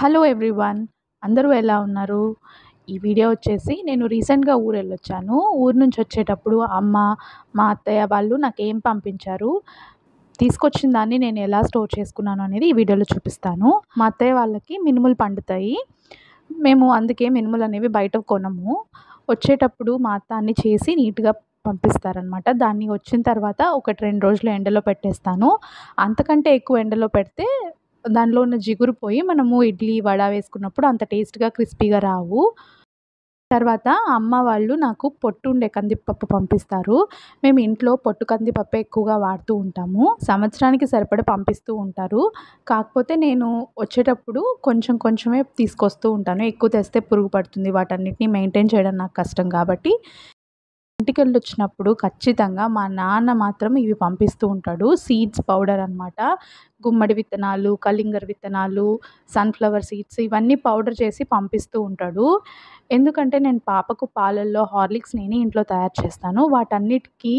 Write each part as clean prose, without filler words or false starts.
Hello everyone. అందరూ ఎలా ఉన్నారు? ఈ వీడియో వచ్చేసి నేను రీసెంట్‌గా ఊరెళ్ళొచ్చాను. ఊరు నుంచి వచ్చేటప్పుడు అమ్మ, మా అత్తయ్య వాళ్ళు నాకేం పంపించారు, తీసుకొచ్చిన దాన్ని నేను ఎలా స్టోర్ చేసుకున్నాను అనేది ఈ వీడియోలో చూపిస్తాను. మా అత్తయ్య వాళ్ళకి మినుములు పండుతాయి. మేము అందుకే మినుములనేవి బయట కొనము. వచ్చేటప్పుడు మా అత్త అన్నీ చేసి నీట్‌గా పంపిస్తారనమాట. దాన్ని వచ్చిన తర్వాత 1, 2 రోజులు ఎండలో పెట్టేస్తాను. అంతకంటే ఎక్కువ ఎండలో పెడితే దానిలో ఉన్న జిగురు పోయి మనము ఇడ్లీ, వడ వేసుకున్నప్పుడు అంత టేస్ట్‌గా, క్రిస్పీగా రావు. తర్వాత అమ్మ వాళ్ళు నాకు పొట్టుండే కందిపప్పు పంపిస్తారు. మేము ఇంట్లో పొట్టు కందిపప్పే ఎక్కువగా వాడుతూ ఉంటాము. సంవత్సరానికి సరిపడా పంపిస్తూ ఉంటారు. కాకపోతే నేను వచ్చేటప్పుడు కొంచెం కొంచెమే తీసుకొస్తూ ఉంటాను. ఎక్కువ తెస్తే పురుగు పడుతుంది. వాటన్నిటిని మెయింటైన్ చేయడం నాకు కష్టం కాబట్టి ఇంటికెళ్ళొచ్చినప్పుడు ఖచ్చితంగా మా నాన్న మాత్రం ఇవి పంపిస్తూ ఉంటాడు. సీడ్స్ పౌడర్ అనమాట. గుమ్మడి విత్తనాలు, కలింగర విత్తనాలు, సన్‌ఫ్లవర్ సీడ్స్ ఇవన్నీ పౌడర్ చేసి పంపిస్తూ ఉంటాడు. ఎందుకంటే నేను పాపకు పాలల్లో హార్లిక్స్ నేనే ఇంట్లో తయారు చేస్తాను. వాటన్నిటికి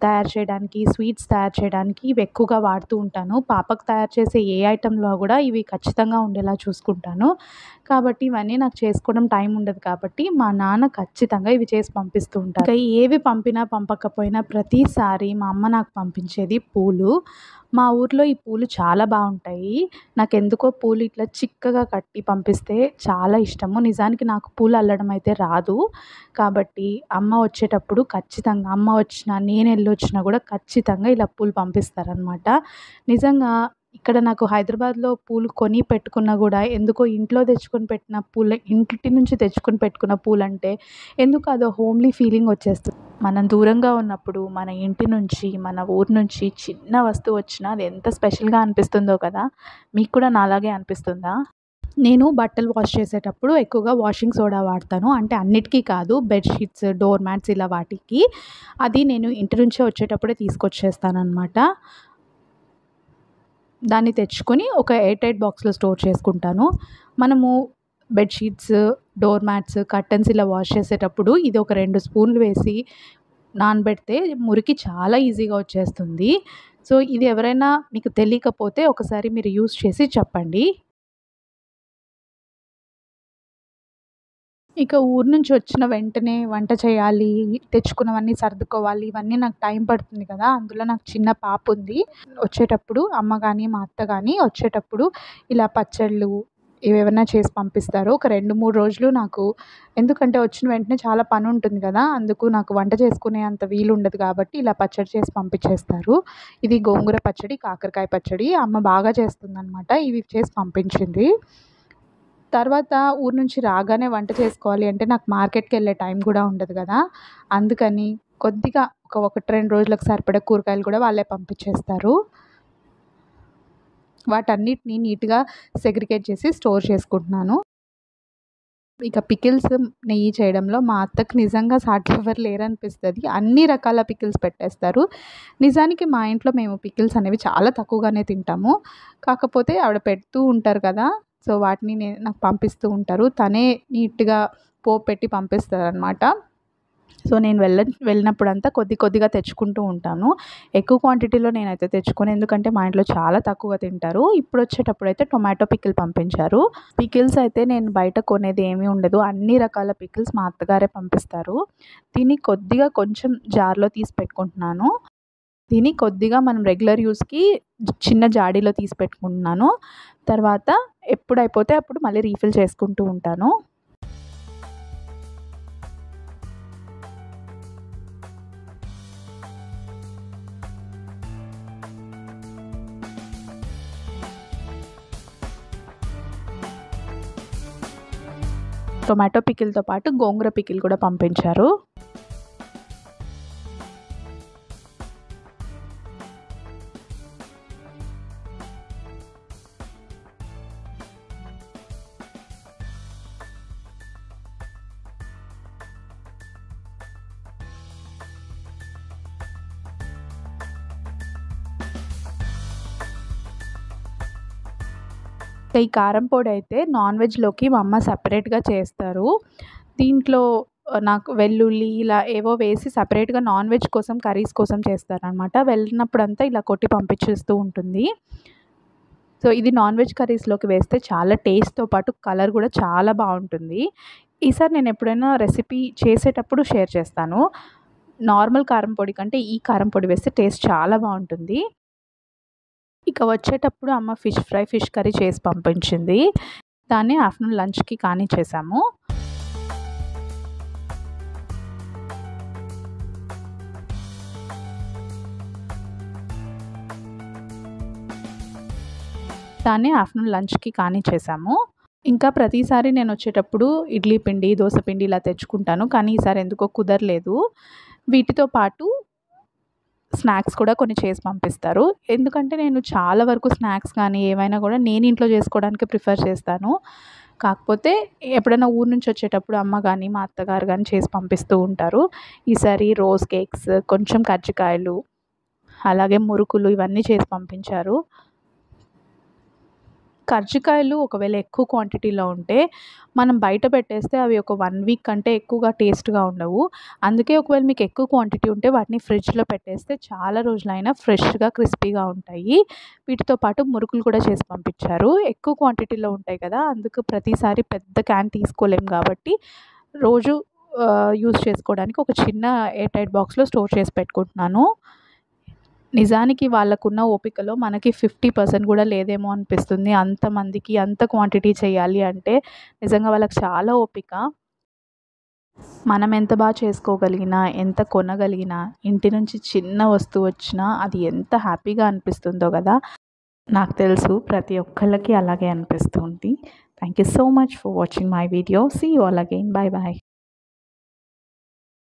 తయారు చేయడానికి, స్వీట్స్ తయారు చేయడానికి ఇవి ఎక్కువగా వాడుతూ ఉంటాను. పాపకు తయారు చేసే ఏ ఐటెంలో కూడా ఇవి ఖచ్చితంగా ఉండేలా చూసుకుంటాను. కాబట్టి ఇవన్నీ నాకు చేసుకోవడం టైం ఉండదు కాబట్టి మా నాన్న ఖచ్చితంగా ఇవి చేసి పంపిస్తూ ఉంటారు. ఇంకా ఏవి పంపినా పంపకపోయినా ప్రతిసారి మా అమ్మ నాకు పంపించేది పూలు. మా ఊర్లో ఈ పూలు చాలా బావుంటాయి. నాకెందుకో పూలు ఇట్లా చిక్కగా కట్టి పంపిస్తే చాలా ఇష్టము. నిజానికి నాకు పూలు అల్లడం అయితే రాదు. కాబట్టి అమ్మ వచ్చేటప్పుడు ఖచ్చితంగా అమ్మ వచ్చినా, నేనెళ్ళొచ్చినా కూడా ఖచ్చితంగా ఇలా పూలు పంపిస్తారనమాట. నిజంగా ఇక్కడ నాకు హైదరాబాద్‌లో పూలు కొని పెట్టుకున్నా గూడా ఎందుకో ఇంట్లో తెచ్చుకొని పెట్టిన పూలే ఇంటి నుంచి తెచ్చుకొని పెట్టుకున్న పూలంటే ఎందుకో అదో హోమ్‌లీ ఫీలింగ్ వచ్చేస్తుంది. మనం దూరంగా ఉన్నప్పుడు మన ఇంటి నుంచి, మన ఊరు నుంచి చిన్న వస్తువు వచ్చినా అది ఎంత స్పెషల్‌గా అనిపిస్తుందో కదా! మీకు కూడా నాలాగే అనిపిస్తుందా? నేను బట్టలు వాష్ చేసేటప్పుడు ఎక్కువగా వాషింగ్ సోడా వాడతాను. అంటే అన్నిటికీ కాదు. బెడ్‌షీట్స్, డోర్ మ్యాట్స్ ఇలా వాటికి. అది నేను ఇంటి నుంచే వచ్చేటప్పుడే తీసుకొచ్చేస్తాననమాట. దాన్ని తెచ్చుకొని ఒక ఎయిర్ టైట్ బాక్స్‌లో స్టోర్ చేసుకుంటాను. మనము బెడ్‌షీట్స్, డోర్ మ్యాట్స్, కర్టెన్స్ ఇలా వాష్ చేసేటప్పుడు ఇది ఒక 2 స్పూన్లు వేసి నానబెడితే మురికి చాలా ఈజీగా వచ్చేస్తుంది. సో, ఇది ఎవరైనా మీకు తెలియకపోతే ఒకసారి మీరు యూజ్ చేసి చెప్పండి. ఇక ఊరు నుంచి వచ్చిన వెంటనే వంట చేయాలి, తెచ్చుకున్నవన్నీ సర్దుకోవాలి. ఇవన్నీ నాకు టైం పడుతుంది కదా! అందులో నాకు చిన్న పాపుంది. వచ్చేటప్పుడు అమ్మ గాని, మా అత్త గాని వచ్చేటప్పుడు ఇలా పచ్చళ్ళు ఇవేవన్నా చేసి పంపిస్తారు. ఒక 2, 3 రోజులు నాకు ఎందుకంటే వచ్చిన వెంటనే చాలా పనుంటుంది కదా! అందుకు నాకు వంట చేసుకునే అంత వీలుండదు కాబట్టి ఇలా పచ్చడి చేసి పంపించేస్తారు. ఇది గోంగూర పచ్చడి, కాకరకాయ పచ్చడి అమ్మ బాగా చేస్తుందనమాట. ఇవి చేసి పంపించింది. తర్వాత ఊరు నుంచి రాగానే వంట చేసుకోవాలి అంటే నాకు మార్కెట్‌కెళ్ళే టైం గూడా ఉండదు గదా! అందుకని కొద్దిగా ఒక 1, 2 రోజులకు సరిపడా కూరగాయలు కూడా వాళ్ళే పంపించేస్తారు. వాటన్నిటిని నీట్‌గా సెగ్రిగేట్ చేసి స్టోర్ చేసుకుంటున్నాను. ఇక పికిల్స్ నెయ్యి చేయడంలో మా అత్తకి నిజంగా సాటి ఎవరు లేరనిపిస్తది. అన్ని రకాల పికిల్స్ పెట్టేస్తారు. నిజానికి మా ఇంట్లో మేము పికిల్స్ అనేవి చాలా తక్కువగానే తింటాము. కాకపోతే ఆవిడ పెడుతూ ఉంటారు కదా! సో, వాటిని నాకు పంపిస్తూ ఉంటారు. తనే నీట్‌గా పోపు పెట్టి పంపిస్తారనమాట. సో, నేను వెళ్ళినప్పుడంతా కొద్ది కొద్దిగా తెచ్చుకుంటూ ఉంటాను. ఎక్కువ క్వాంటిటీలో నేనైతే తెచ్చుకోను. ఎందుకంటే మా ఇంట్లో చాలా తక్కువ తింటారు. ఇప్పుడొచ్చేటప్పుడైతే టొమాటో పికిల్ పంపించారు. పికిల్స్ అయితే నేను బయట కొనేది ఏమీ ఉండదు. అన్ని రకాల పికిల్స్ మా అత్తగారే పంపిస్తారు. దీన్ని కొద్దిగా కొంచెం జార్‌లో తీసి పెట్టుకుంటున్నాను. దీన్ని కొద్దిగా మనం రెగ్యులర్ యూజ్‌కి చిన్న జాడీలో తీసి పెట్టుకుంటున్నాను. తర్వాత ఎప్పుడైపోతే అప్పుడు మళ్ళీ రీఫిల్ చేసుకుంటూ ఉంటాను. టొమాటో పికిల్‌తో పాటు గోంగూర పికిల్ కూడా పంపించారు. ఈ కారం పొడైతే నాన్ వెజ్‌లోకి మా అమ్మ సెపరేట్‌గా చేస్తారు. దీంట్లో నాకు వెల్లుల్లి ఇలా ఏవో వేసి సెపరేట్‌గా నాన్ వెజ్ కోసం, కర్రీస్ కోసం చేస్తారనమాట. వెళ్ళినప్పుడంతా ఇలా కొట్టి పంపించేస్తూ ఉంటుంది. సో ఇది నాన్ వెజ్ కర్రీస్లోకి వేస్తే చాలా టేస్ట్తో పాటు కలర్ కూడా చాలా బాగుంటుంది. ఈసారి నేను ఎప్పుడైనా రెసిపీ చేసేటప్పుడు షేర్ చేస్తాను. నార్మల్ కారం పొడి కంటే ఈ కారం పొడి వేస్తే టేస్ట్ చాలా బాగుంటుంది. ఇక వచ్చేటప్పుడు అమ్మ ఫిష్ కర్రీ చేసి పంపించింది. దాన్ని ఆఫ్టర్నూన్ లంచ్కి కానీ చేసాము. ఇంకా ప్రతిసారి నేను వచ్చేటప్పుడు ఇడ్లీ పిండి, దోస పిండి ఇలా తెచ్చుకుంటాను. కానీ ఈసారి ఎందుకో కుదరలేదు. వీటితో పాటు స్నాక్స్ కూడా కొన్ని చేసి పంపిస్తారు. ఎందుకంటే నేను చాలా వరకు స్నాక్స్ కానీ ఏవైనా కూడా నేను ఇంట్లో చేసుకోవడానికి ప్రిఫర్ చేస్తాను. కాకపోతే ఎప్పుడైనా ఊరు నుంచి వచ్చేటప్పుడు అమ్మ కానీ మా అత్తగారు కానీ చేసి పంపిస్తూ ఉంటారు. ఈసారి రోజ్ కేక్స్, కొంచెం కజ్జికాయలు, అలాగే మురుకులు ఇవన్నీ చేసి పంపించారు. కజ్జికాయలు ఒకవేళ ఎక్కువ క్వాంటిటీలో ఉంటే మనం బయట పెట్టేస్తే అవి ఒక 1 వీక్ కంటే ఎక్కువగా టేస్ట్గా ఉండవు. అందుకే ఒకవేళ మీకు ఎక్కువ క్వాంటిటీ ఉంటే వాటిని ఫ్రిడ్జ్లో పెట్టేస్తే చాలా రోజులైనా ఫ్రెష్గా క్రిస్పీగా ఉంటాయి. వీటితో పాటు మురుకులు కూడా చేసి పంపించారు. ఎక్కువ క్వాంటిటీలో ఉంటాయి కదా, అందుకు ప్రతిసారి పెద్ద క్యాన్ తీసుకోలేం కాబట్టి రోజు యూజ్ చేసుకోవడానికి ఒక చిన్న ఎయిర్ టైట్ బాక్స్లో స్టోర్ చేసి పెట్టుకుంటున్నాను. నిజానికి వాళ్ళకున్న ఓపికలో మనకి 50% కూడా లేదేమో అనిపిస్తుంది. అంతమందికి అంత క్వాంటిటీ చేయాలి అంటే నిజంగా వాళ్ళకి చాలా ఓపిక. మనం ఎంత బాగా చేసుకోగలిగినా, ఎంత కొనగలిగినా, ఇంటి నుంచి చిన్న వస్తువు వచ్చినా అది ఎంత హ్యాపీగా అనిపిస్తుందో కదా. నాకు తెలుసు ప్రతి ఒక్కళ్ళకి అలాగే అనిపిస్తుంది. Thank you so much for watching my video. See you all again. Bye bye.